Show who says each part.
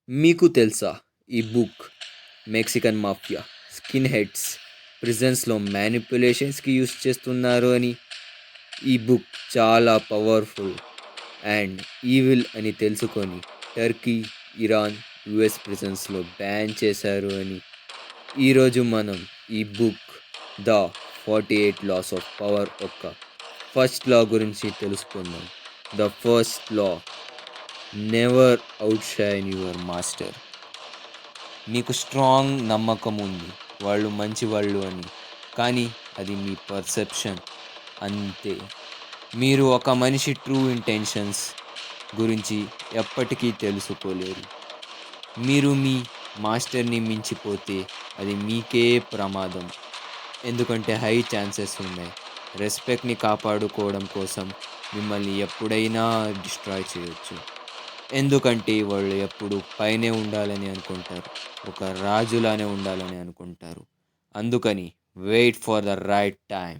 Speaker 1: మీకు తెలుసా ఈ book Mexican mafia, skin heads, ప్రిజన్స్లో మ్యానిపులేషన్స్కి యూస్ చేస్తున్నారు అని? ఈ బుక్ చాలా పవర్ఫుల్ అండ్ ఈవిల్ అని తెలుసుకొని టర్కీ, ఇరాన్, యుఎస్ ప్రిజన్స్లో బ్యాన్ చేశారు అని. ఈరోజు మనం ఈ book the 48 laws of power యొక్క ఫస్ట్ లా గురించి తెలుసుకుందాం. The first law: never outshine your master. మీకు స్ట్రాంగ్ నమ్మకం ఉంది వాళ్ళు మంచివాళ్ళు అని, కానీ అది మీ పర్సెప్షన్ అంతే. మీరు ఒక మనిషి ట్రూ ఇంటెన్షన్స్ గురించి ఎప్పటికీ తెలుసుకోలేరు. మీరు మీ మాస్టర్ని మించిపోతే అది మీకే ప్రమాదం, ఎందుకంటే హై ఛాన్సెస్ ఉన్నాయి రెస్పెక్ట్ని కాపాడుకోవడం కోసం మిమ్మల్ని ఎప్పుడైనా డిస్ట్రాయ్ చేయొచ్చు. ఎందుకంటే వాళ్ళు ఎప్పుడు పైనే ఉండాలని అనుకుంటారు, ఒక రాజులానే ఉండాలని అనుకుంటారు. అందుకని wait for the right time.